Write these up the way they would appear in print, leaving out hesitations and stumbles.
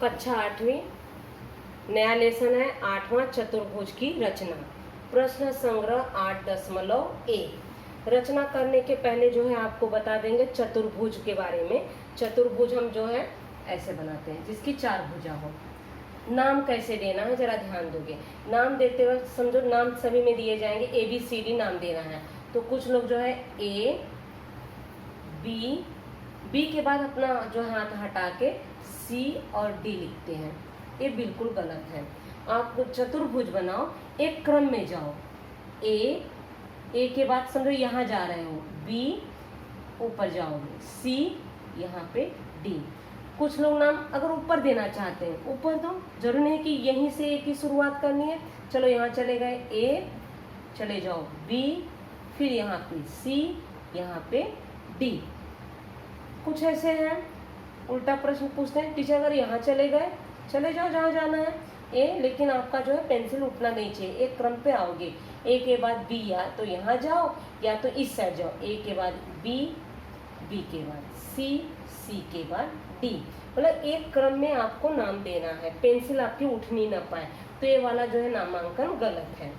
कक्षा 8वीं, नया लेसन है 8वां, चतुर्भुज की रचना। प्रश्न संग्रह 8.1। रचना करने के पहले जो है आपको बता देंगे चतुर्भुज के बारे में। चतुर्भुज हम जो है ऐसे बनाते हैं जिसकी 4 भुजा हो। नाम कैसे देना है जरा ध्यान दोगे। नाम देते वक्त समझो नाम सभी में दिए जाएंगे, ABCD नाम देना है। तो कुछ लोग जो है A B के बाद अपना जो हाथ हटा के C और D लिखते हैं, ये बिल्कुल गलत है। आप चतुर्भुज बनाओ, एक क्रम में जाओ। A के बाद समझो यहाँ जा रहे हो, B ऊपर जाओगे, C यहाँ पे D। कुछ लोग नाम अगर ऊपर देना चाहते हैं ऊपर दो, जरूरी नहीं कि यहीं से A की शुरुआत करनी है। चलो यहाँ चले गए A, चले जाओ B, फिर यहाँ पे C, यहाँ पे D। कुछ ऐसे हैं उल्टा प्रश्न पूछते हैं, टीचर अगर यहाँ चले गए चले जाओ जहाँ जाना है A, लेकिन आपका जो है पेंसिल उठना नहीं चाहिए, एक क्रम पे आओगे। A के बाद B, या तो यहाँ जाओ या तो इस साइड जाओ। A के बाद B, B के बाद C, C के बाद D। मतलब एक क्रम में आपको नाम देना है, पेंसिल आपकी उठनी ना पाए। तो ये वाला जो है नामांकन गलत है।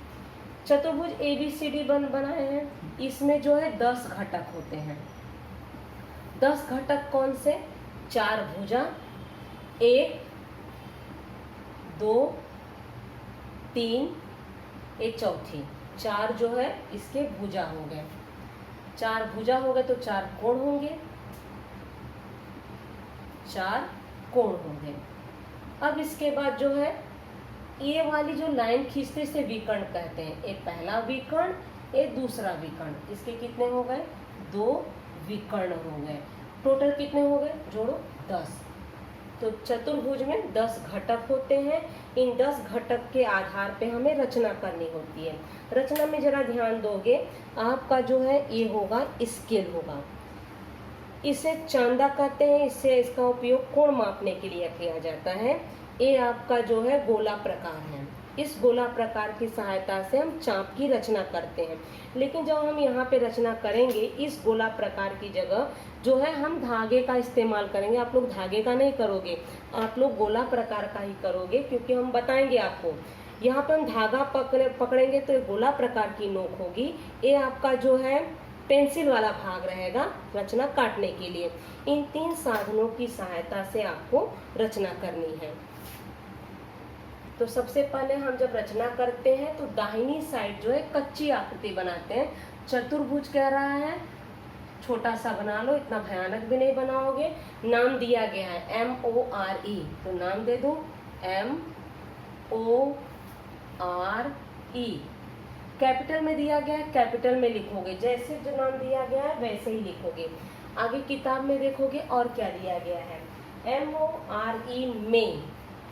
चतुर्भुज ABCD बनाए हैं, इसमें जो है 10 घटक होते हैं। 10 घटक कौन से? 4 भुजा, 1 2 3, ये चौथी। 4 जो है इसके भुजा हो गए। 4 भुजा हो गए तो 4 कोण होंगे, 4 कोण होंगे। अब इसके बाद जो है ये वाली जो लाइन खींचते इसे विकर्ण कहते हैं। एक पहला विकर्ण, एक दूसरा विकर्ण। इसके कितने हो गए? 2 विकर्ण हो गए। टोटल कितने हो गए? जोड़ो 10। तो चतुर्भुज में 10 घटक होते हैं। इन 10 घटक के आधार पे हमें रचना करनी होती है। रचना में जरा ध्यान दोगे, आपका जो है ये होगा स्केल होगा। इसे चांदा कहते हैं, इससे इसका उपयोग कोण मापने के लिए किया जाता है। ये आपका जो है गोला प्रकार है। इस गोला प्रकार की सहायता से हम चाप की रचना करते हैं। लेकिन जब हम यहाँ पे रचना करेंगे इस गोला प्रकार की जगह जो है हम धागे का इस्तेमाल करेंगे। आप लोग धागे का नहीं करोगे, आप लोग गोला प्रकार का ही करोगे, क्योंकि हम बताएंगे आपको। यहाँ पे हम धागा पकड़ेंगे तो ये गोला प्रकार की नोक होगी। ये आपका जो है पेंसिल वाला भाग रहेगा रचना काटने के लिए। इन 3 साधनों की सहायता से आपको रचना करनी है। तो सबसे पहले हम जब रचना करते हैं तो दाहिनी साइड जो है कच्ची आकृति बनाते हैं। चतुर्भुज कह रहा है, छोटा सा बना लो, इतना भयानक भी नहीं बनाओगे। नाम दिया गया है MORE, तो नाम दे दो MORE। कैपिटल में दिया गया है, कैपिटल में लिखोगे, जैसे जो नाम दिया गया है वैसे ही लिखोगे। आगे किताब में देखोगे और क्या दिया गया है। MORE में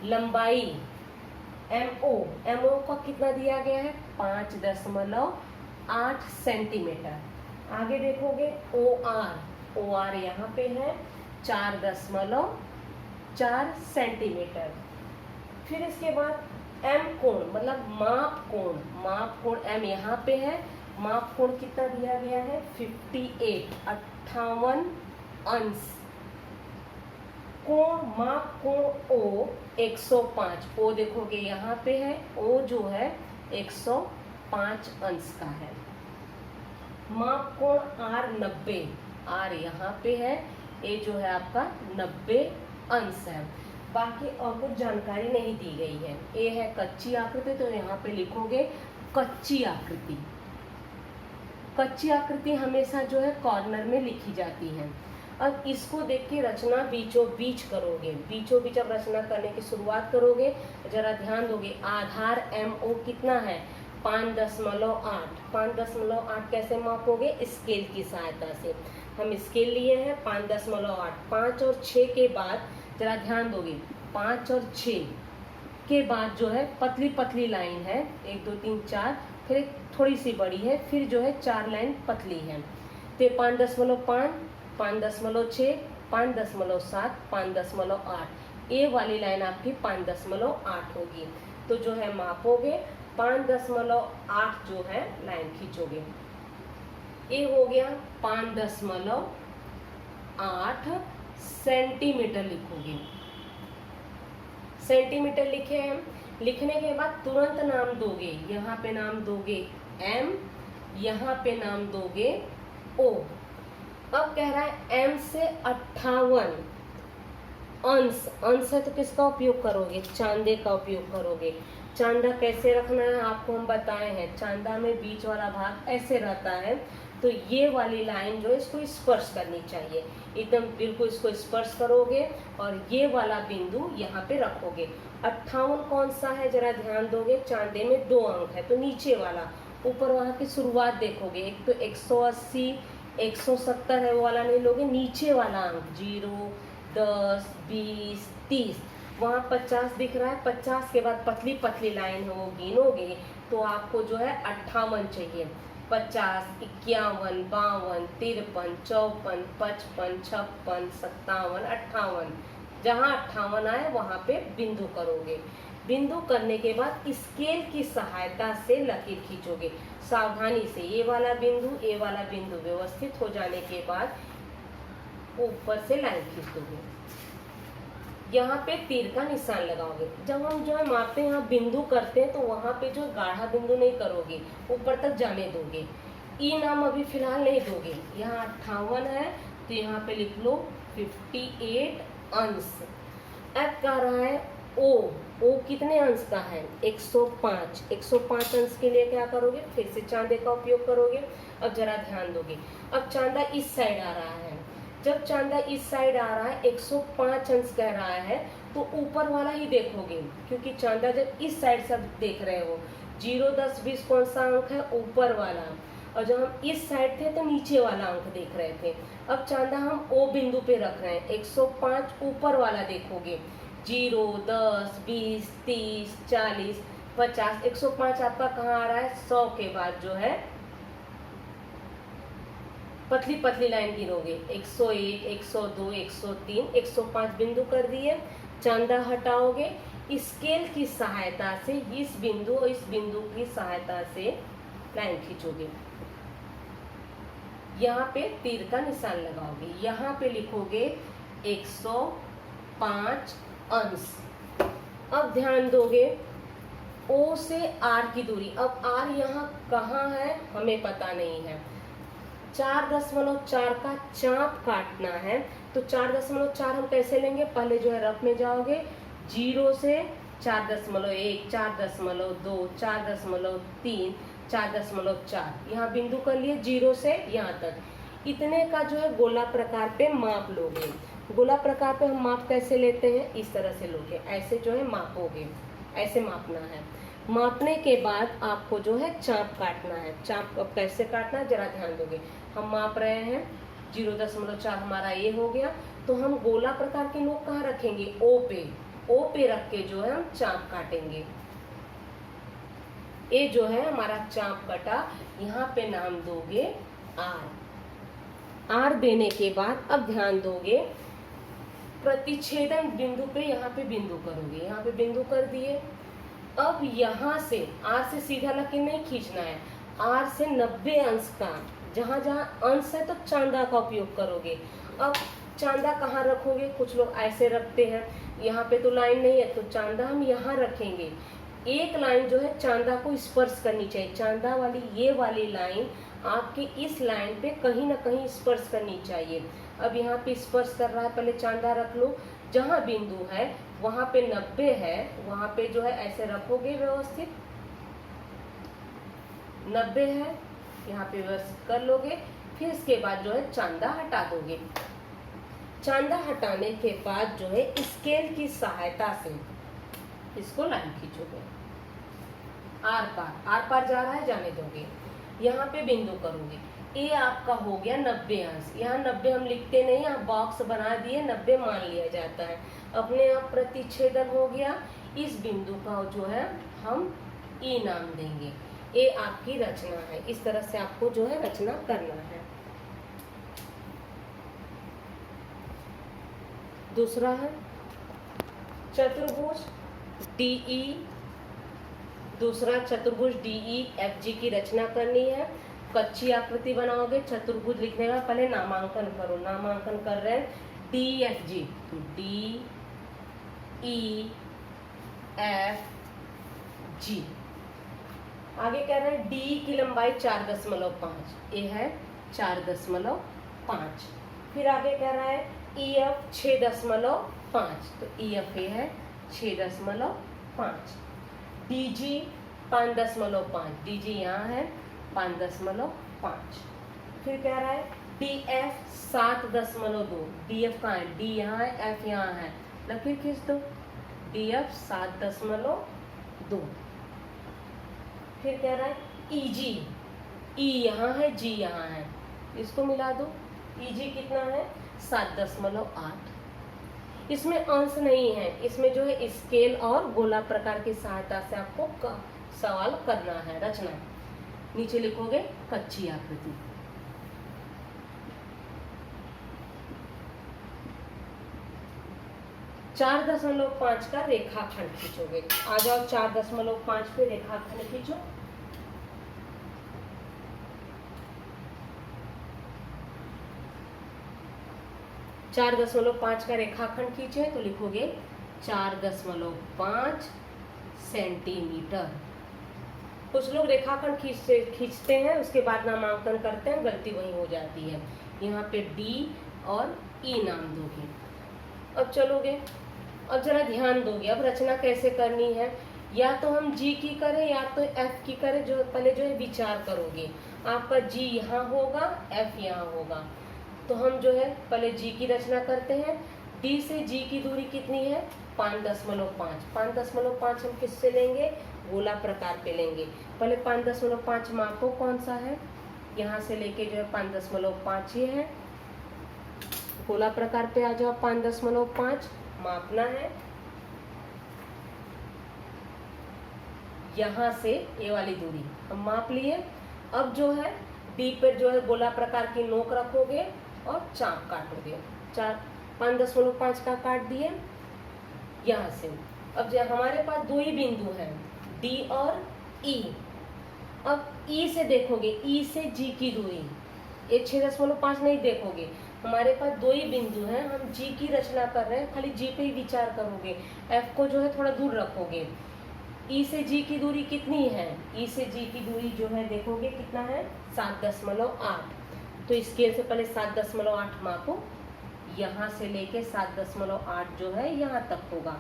लंबाई MO का कितना दिया गया है? 5.8 सेंटीमीटर। आगे देखोगे OR यहाँ पे है 4.4 सेंटीमीटर। फिर इसके बाद M कोण मतलब माप कोण M यहाँ पे है। माप कोण कितना दिया गया है? 58 अंश। कोण माप कोण O 105। O देखोगे यहाँ पे है, O जो है 105 अंश का है। माप कोण R 90, R यहाँ पे है, ये जो है आपका 90 अंश है। बाकी और कुछ जानकारी नहीं दी गई है। ये है कच्ची आकृति, तो यहाँ पे लिखोगे कच्ची आकृति। कच्ची आकृति हमेशा जो है कॉर्नर में लिखी जाती है। अब इसको देख के रचना बीचों बीच करोगे। बीचों बीच अब रचना करने की शुरुआत करोगे, जरा ध्यान दोगे। आधार MO कितना है? 5.8। 5.8 कैसे मापोगे? स्केल की सहायता से। हम स्केल लिए हैं 5.8। 5 और 6 के बाद जरा ध्यान दोगे, 5 और 6 के बाद जो है पतली पतली लाइन है, 1 2 3 4, फिर एक थोड़ी सी बड़ी है, फिर जो है 4 लाइन पतली है। तो 5.5, 5.6, 5.7, 5.8, ये वाली लाइन आपकी 5.8 होगी। तो जो है मापोगे 5.8 जो है लाइन खींचोगे। ये हो गया 5.8 सेंटीमीटर लिखोगे। सेंटीमीटर लिखे हैं। लिखने के बाद तुरंत नाम दोगे, यहाँ पे नाम दोगे m, यहाँ पे नाम दोगे o। अब कह रहा है m से 58 अंश, अंश है तो किसका उपयोग करोगे, चांदे का उपयोग करोगे। चांदा कैसे रखना है आपको हम बताए हैं, चांदा में बीच वाला भाग ऐसे रहता है, तो ये वाली लाइन जो है इसको स्पर्श करनी चाहिए, एकदम बिल्कुल इसको स्पर्श करोगे और ये वाला बिंदु यहाँ पे रखोगे। 58 कौन सा है जरा ध्यान दोगे, चांदे में 2 अंक है तो नीचे वाला, ऊपर वहाँ की शुरुआत देखोगे, एक तो 180 170 है वो वाला नहीं लोगे, नीचे वाला अंक 0 10 20 30, वहाँ 50 दिख रहा है, 50 के बाद पतली पतली लाइन है वो गिनोगे तो आपको जो है 58 चाहिए। 50 51 52 53 54 55 56 57 58, जहाँ 58 आए वहाँ पे बिंदु करोगे। बिंदु करने के बाद स्केल की सहायता से लकीर खींचोगे सावधानी से, ये वाला बिंदु व्यवस्थित हो जाने के बाद ऊपर से लाइन खींच दोगे, यहाँ पे तीर का निशान लगाओगे। जब हम जो है मापते हैं यहाँ बिंदु करते हैं तो वहाँ पे जो गाढ़ा बिंदु नहीं करोगे, ऊपर तक जाने दोगे। ई नाम अभी फिलहाल नहीं दोगे, यहाँ 58 है तो यहाँ पे लिख लो 58 अंश। अब कह रहा है ओ कितने अंश का है, 105। 105 अंश के लिए क्या करोगे, फिर से चांदे का उपयोग करोगे। अब जरा ध्यान दोगे, अब चांदा इस साइड आ रहा है, जब चांदा इस साइड आ रहा है 105 अंश कह रहा है तो ऊपर वाला ही देखोगे, क्योंकि चांदा जब इस साइड से देख रहे हो, 0 10 20 कौन सा अंक है, ऊपर वाला, और जब हम इस साइड थे तो नीचे वाला अंक देख रहे थे। अब चांदा हम ओ बिंदु पे रख रहे हैं, 105 ऊपर वाला देखोगे, 0 10 20 30 40 50, 105 आपका कहाँ आ रहा है, 100 के बाद जो है पतली पतली लाइन गिनोगे, 101 102 103 105 बिंदु कर दिए। चांदा हटाओगे, स्केल की सहायता से इस बिंदु और इस बिंदु की सहायता से लाइन खींचोगे, यहाँ पे तीर का निशान लगाओगे, यहाँ पे लिखोगे 105 अंश। अब ध्यान दोगे O से R की दूरी, अब R यहाँ कहाँ है हमें पता नहीं है, 4.4 का चाप काटना है, तो 4.4 हम कैसे लेंगे, पहले जो है रफ में जाओगे, 0 से 4.1 4.2 4.3 4.4, यहाँ बिंदु कर लिए 0 से यहाँ तक, इतने का जो है गोला प्रकार पे माप लोगे। गोला प्रकार पे हम माप कैसे लेते हैं, इस तरह से लोगे, ऐसे जो है मापोगे, ऐसे मापना है। मापने के बाद आपको जो है चाप काटना है। चाप अब कैसे काटना है जरा ध्यान दोगे, हम माप रहे हैं 0.4 हमारा ये हो गया, तो हम गोला प्रकार की नोक कहाँ रखेंगे, ओ पे रख के जो है हम चाप काटेंगे। ये जो है हमारा चाप कटा, यहाँ पे नाम दोगे आर देने के बाद अब ध्यान दोगे प्रतिच्छेदन बिंदु पे, यहाँ पे बिंदु करोगे, यहाँ पे बिंदु कर दिए। अब यहाँ से आर से सीधा लकीर नहीं खींचना है, आर से 90 अंश का, जहाँ जहाँ अंश है तो चांदा का उपयोग करोगे। अब चांदा कहाँ रखोगे, कुछ लोग ऐसे रखते हैं, यहाँ पे तो लाइन नहीं है तो चांदा हम यहाँ रखेंगे। एक लाइन जो है चांदा को स्पर्श करनी चाहिए, चांदा वाली ये वाली लाइन आपके इस लाइन पे कहीं ना कहीं स्पर्श करनी चाहिए। अब यहाँ पे स्पर्श कर रहा है, पहले चांदा रख लो, जहाँ बिंदु है वहाँ पे 90 है, वहाँ पे जो है ऐसे रखोगे व्यवस्थित, 90 है यहाँ पे व्यवस्थित कर लोगे। फिर इसके बाद जो है चांदा हटा दोगे। चांदा हटाने के बाद जो है स्केल की सहायता से इसको लाइन खींचोगे, आर पार जा रहा है जाने दोगे, यहाँ पे बिंदु करोगे। ये आपका हो गया 90 अंश, यहाँ 90 हम लिखते नहीं, यहाँ बॉक्स बना दिए 90 मान लिया जाता है, अपने आप प्रतिच्छेदन हो गया। इस बिंदु का जो है हम ई नाम देंगे। ये आपकी रचना है, इस तरह से आपको जो है रचना करना है। दूसरा है चतुर्भुज DE, दूसरा चतुर्भुज DEFG की रचना करनी है। कच्ची आकृति बनाओगे, चतुर्भुज लिखने का पहले नामांकन करो, नामांकन कर रहे हैं DFG, तो DEFG एफ जी। आगे कह रहे हैं डी की लंबाई 4.5, ये है 4.5। फिर आगे कह रहा है ई एफ 6.5, तो ई एफ ये है 6.5। डी जी 5.5, डी जी यहाँ है 5.5। फिर कह रहा है डी एफ 7.2, डी एफ कहाँ है, डी यहाँ है, एफ यहाँ है, लकीर खींच दो, डी एफ 7.2। फिर कह रहा है ई जी, ई यहाँ है, जी यहाँ है, इसको मिला दो, ई जी कितना है 7.8। इसमें अंश नहीं है, इसमें जो है स्केल और गोला प्रकार की सहायता से आपको सवाल करना है, रचना। नीचे लिखोगे कच्ची आकृति। चार 4.5 का रेखाखंड खींचोगे। आ जाओ 4.5 पे रेखाखंड खींचो। चार 4.5 का रेखाखंड खींचे तो लिखोगे 4.5 सेंटीमीटर। कुछ लोग रेखाखंड खींचते हैं, उसके बाद नामांकन करते हैं, गलती वही हो जाती है। यहाँ पे डी और ई नाम दोगे। अब चलोगे, अब जरा ध्यान दोगे, अब रचना कैसे करनी है। या तो हम जी की करें या तो एफ की करें, जो पहले जो है विचार करोगे। आपका जी यहाँ होगा, एफ यहाँ होगा, तो हम जो है पहले जी की रचना करते हैं। डी से जी की दूरी कितनी है 5.5। 5.5 हम किससे लेंगे, गोला प्रकार पे लेंगे। पहले 5.5 मापो कौन सा है, यहाँ से लेके जो है 5.5 ये है। गोला प्रकार पे आ जाओ, 5.5 मापना है। यहाँ से ये वाली दूरी हम माप लिए। अब जो है डी पर जो है गोला प्रकार की नोक रखोगे और चाप काटोगे। 5.5 का काट दिए यहाँ से। अब जो हमारे पास दो ही बिंदु हैं, डी और ई। अब ई से देखोगे, ई से जी की दूरी, ये 6.5 नहीं देखोगे, हमारे पास दो ही बिंदु हैं, हम जी की रचना कर रहे हैं, खाली जी पे ही विचार करोगे। एफ को जो है थोड़ा दूर रखोगे। ई से जी की दूरी कितनी है, ई से जी की दूरी जो है देखोगे कितना है 7.8। तो स्केल से पहले 7.8 मापो, यहाँ से लेके 7.8 जो है यहाँ तक होगा।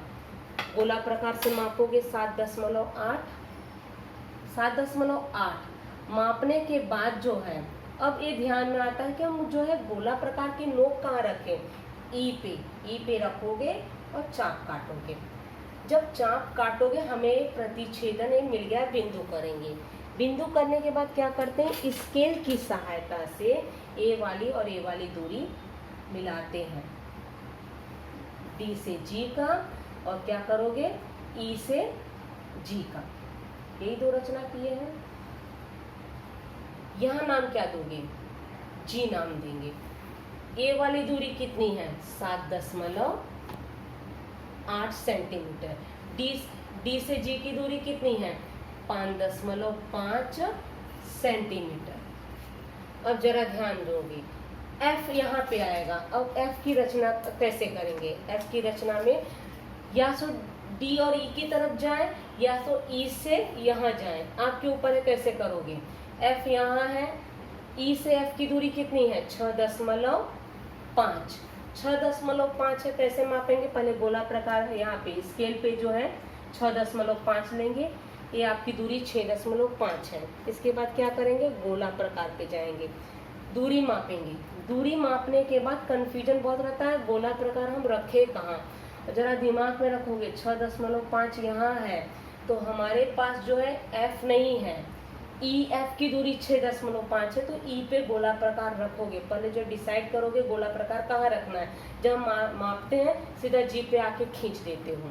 गोला प्रकार से मापोगे 7.8। 7.8 मापने के बाद जो है, अब ये ध्यान में आता है कि हम जो है गोला प्रकार की नोक कहाँ रखें, ई पे रखोगे और चाप काटोगे। जब चाप काटोगे हमें प्रतिच्छेदन एक मिल गया, बिंदु करेंगे। बिंदु करने के बाद क्या करते हैं, स्केल की सहायता से ए वाली और ए वाली दूरी मिलाते हैं। डी से जी का और क्या करोगे, ई से जी का, यही दो रचना किए हैं। यहाँ नाम क्या दोगे, जी नाम देंगे। ए वाली दूरी कितनी है 7.8 सेंटीमीटर। डी से जी की दूरी कितनी है 5.5 सेंटीमीटर। अब जरा ध्यान दोगे, एफ यहाँ पे आएगा। अब एफ की रचना कैसे करेंगे, एफ की रचना में या तो डी और ई की तरफ जाएं या तो ई से यहाँ जाएं, आपके ऊपर है कैसे करोगे। एफ यहाँ है, ई से एफ की दूरी कितनी है 6.5। 6.5 है, कैसे मापेंगे, पहले गोला प्रकार है, यहाँ पे स्केल पे जो है 6.5 लेंगे, ये आपकी दूरी 6.5 है। इसके बाद क्या करेंगे, गोला प्रकार पे जाएंगे, दूरी मापेंगे। दूरी मापने के बाद कंफ्यूजन बहुत रहता है, गोला प्रकार हम रखे कहाँ, जरा दिमाग में रखोगे 6.5 यहाँ है, तो हमारे पास जो है एफ नहीं है, ई एफ की दूरी 6.5 है, तो ई पे गोला प्रकार रखोगे। पहले जो डिसाइड करोगे गोला प्रकार कहाँ रखना है, जब मापते हैं सीधा जी पे आके खींच देते हो।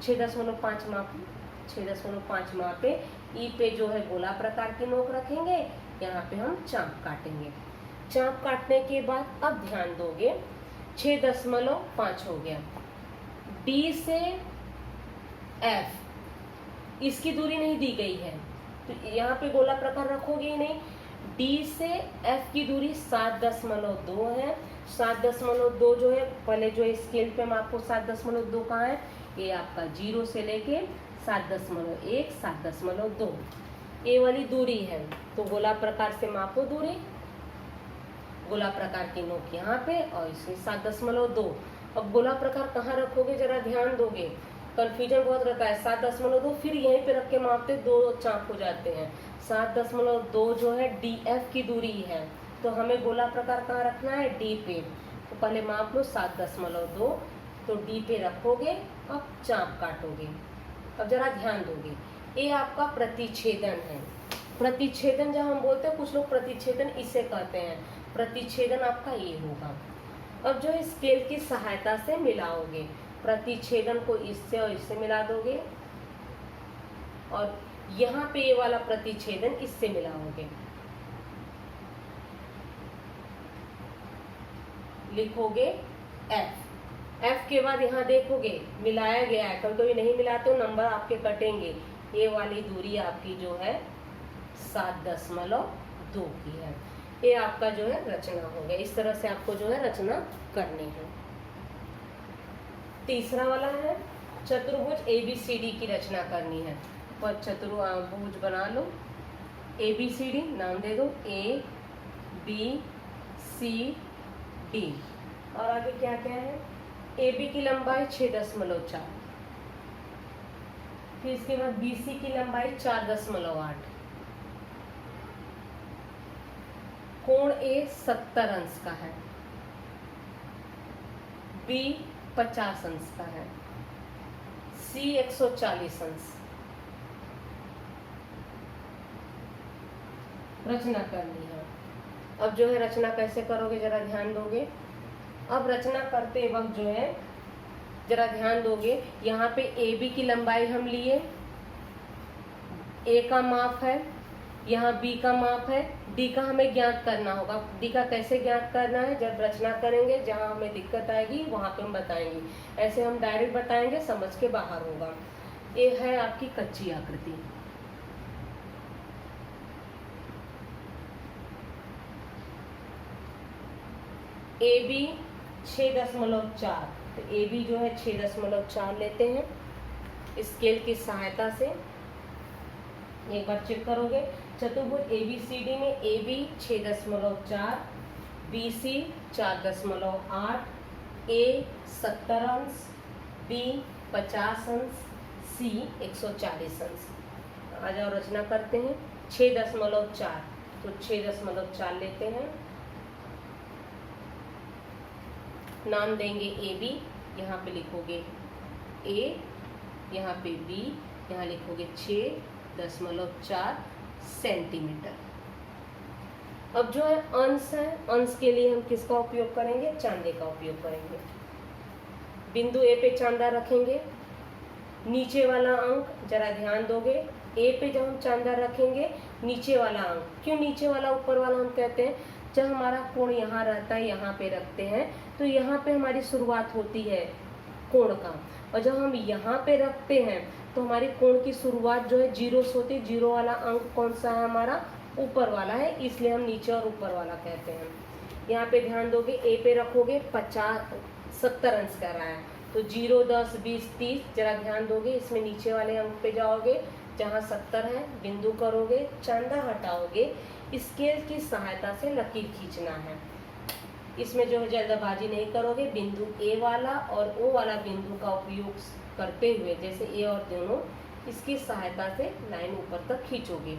6.5 मापे, ई पे जो है गोला प्रकार की नोक रखेंगे, यहाँ पे हम चाप काटेंगे। चाप काटने के बाद अब ध्यान दोगे 6.5 हो गया। डी से एफ इसकी दूरी नहीं दी गई है, तो यहाँ पे गोला प्रकार रखोगे ही नहीं। डी से एफ की दूरी 7.2 है। 7.2 जो है, पहले जो स्केल पे मैं आपको 7.2 कहाँ है, ये आपका 0 से लेके 7.1, 7.2 ये वाली दूरी है। तो गोला प्रकार से मापो दूरी, गोला प्रकार की नोक यहाँ पे और इसमें 7.2। अब गोला प्रकार कहाँ रखोगे, जरा ध्यान दोगे, कंफ्यूजन बहुत रहता है। 7.2 फिर यहीं पे रख के मापते, 2 चाप हो जाते हैं। 7.2 जो है डी एफ की दूरी है, तो हमें गोला प्रकार कहाँ रखना है, डी पे। तो पहले माप लो 7.2, तो डी पे रखोगे, अब चाप काटोगे। अब जरा ध्यान दोगे, ये आपका प्रतिच्छेदन है। प्रतिच्छेदन जब हम बोलते हैं, कुछ लोग प्रतिच्छेदन इसे कहते हैं, प्रतिच्छेदन आपका ये होगा। अब जो है स्केल की सहायता से मिलाओगे, प्रतिच्छेदन को इससे और इससे मिला दोगे, और यहाँ पे ये वाला प्रतिच्छेदन इससे मिलाओगे। लिखोगे एफ, एफ के बाद यहाँ देखोगे मिलाया गया है, कभी कभी नहीं मिलाते हो नंबर आपके कटेंगे। ये वाली दूरी आपकी जो है 7.2 की है। ये आपका जो है रचना हो गया। इस तरह से आपको जो है रचना करनी है। तीसरा वाला है चतुर्भुज ABCD की रचना करनी है। पर चतुर्भुज बना लो, ABCD नाम दे दो, ABCD। और आगे क्या क्या है, AB की लंबाई 6.4, फिर इसके बाद BC की लंबाई 4.8, कोण A 70 अंश का है, B 50 अंश का है, C 140 अंश। रचना करनी है। अब जो है रचना कैसे करोगे, जरा ध्यान दोगे। अब रचना करते वक्त जो है जरा ध्यान दोगे, यहाँ पे AB की लंबाई हम लिए, A का माप है, यहाँ B का माप है, D का हमें ज्ञात करना होगा। D का कैसे ज्ञात करना है, जब रचना करेंगे जहाँ हमें दिक्कत आएगी वहाँ पे हम बताएंगे। ऐसे हम डायरेक्ट बताएंगे, समझ के बाहर होगा। ये है आपकी कच्ची आकृति। AB 6.4, तो AB जो है 6.4 लेते हैं स्केल की सहायता से। एक बार चेक करोगे, चतुर्भुज ABCD में AB 6.4, BC 4.8, A 70 अंश, B 50 अंश, C 140 अंश। आ जाओ रचना करते हैं। 6.4, तो 6.4 लेते हैं, नाम देंगे AB, यहाँ पे लिखोगे A, यहाँ पे B, यहाँ लिखोगे 6.4 सेंटीमीटर। अब जो है अंश है, अंश के लिए हम किसका उपयोग करेंगे, चांदे का उपयोग करेंगे। बिंदु A पे चांदा रखेंगे, नीचे वाला अंक जरा ध्यान दोगे, A पे जब हम चांदा रखेंगे नीचे वाला अंक, क्यों नीचे वाला ऊपर वाला हम कहते हैं, जब हमारा कोण यहाँ रहता है यहाँ पे रखते हैं, तो यहाँ पे हमारी शुरुआत होती है कोण का, और जब हम यहाँ पे रखते हैं तो हमारी कोण की शुरुआत जो है 0 से होती है। 0 वाला अंक कौन सा है, हमारा ऊपर वाला है, इसलिए हम नीचे और ऊपर वाला कहते हैं। यहाँ पे ध्यान दोगे, A पे रखोगे 70 अंश कर रहा है, तो 0, 10, 20, 30, जरा ध्यान दोगे, इसमें नीचे वाले अंक पे जाओगे, जहाँ 70 है बिंदु करोगे, चांदा हटाओगे, स्केल की सहायता से लकीर खींचना है। इसमें जो है जल्दबाजी नहीं करोगे, बिंदु A वाला और O वाला बिंदु का उपयोग करते हुए, जैसे A और दोनों, इसकी सहायता से लाइन ऊपर तक खींचोगे।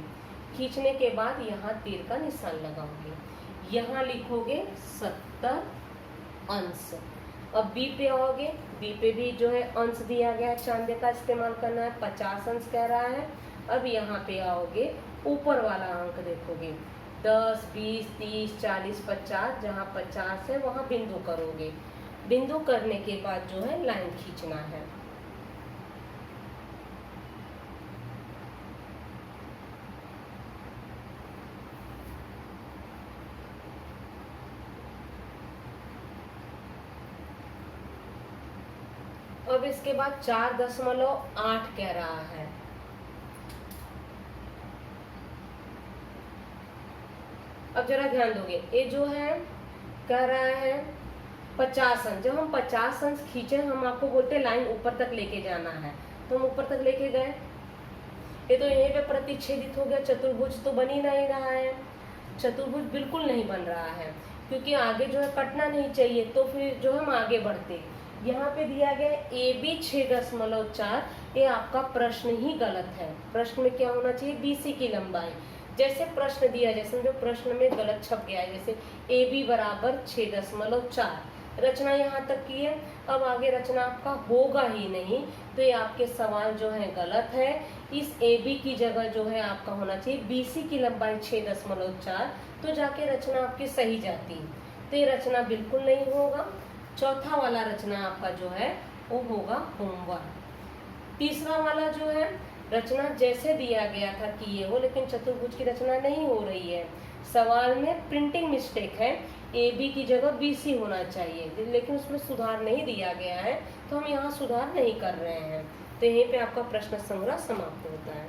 खींचने के बाद यहाँ तीर का निशान लगाओगे, यहाँ लिखोगे 70 अंश। अब B पे आओगे, B पे भी जो है अंश दिया गया है, चांदे का इस्तेमाल करना है, 50 अंश कह रहा है। अब यहाँ पे आओगे, ऊपर वाला अंक देखोगे, 10, 20, 30, 40, 50, जहाँ 50 है वहाँ बिंदु करोगे। बिंदु करने के बाद जो है लाइन खींचना है। अब इसके बाद 4.8 कह रहा है, अब जरा ध्यान दोगे, ये जो है कह रहा है 50 अंश। जब हम 50 अंश खींचे, हम आपको बोलते हैं लाइन ऊपर तक लेके जाना है, तो हम ऊपर तक लेके गए, ये तो यहीं पे प्रतिच्छेदित हो गया, चतुर्भुज तो बन ही नहीं रहा है, चतुर्भुज बिल्कुल नहीं बन रहा है, क्योंकि आगे जो है कटना नहीं चाहिए। तो फिर जो हम आगे बढ़ते, यहाँ पे दिया गया ए बी 6.4, ये आपका प्रश्न ही गलत है। प्रश्न में क्या होना चाहिए, बीसी की लंबाई। जैसे प्रश्न दिया, जैसे जो प्रश्न में गलत छप गया है, जैसे ए बी बराबर 6.4, रचना यहाँ तक की है, अब आगे रचना आपका होगा ही नहीं, तो ये आपके सवाल जो है गलत है। इस ए बी की जगह जो है आपका होना चाहिए बीसी की लंबाई 6.4, तो जाके रचना आपकी सही जाती, तो ये रचना बिल्कुल नहीं होगा। चौथा वाला रचना आपका जो है वो होगा होमवर्क। तीसरा वाला जो है रचना जैसे दिया गया था कि ये हो, लेकिन चतुर्भुज की रचना नहीं हो रही है, सवाल में प्रिंटिंग मिस्टेक है, ए बी की जगह बी सी होना चाहिए, लेकिन उसमें सुधार नहीं दिया गया है, तो हम यहाँ सुधार नहीं कर रहे हैं, तो यहीं पे आपका प्रश्न संग्रह समाप्त होता है।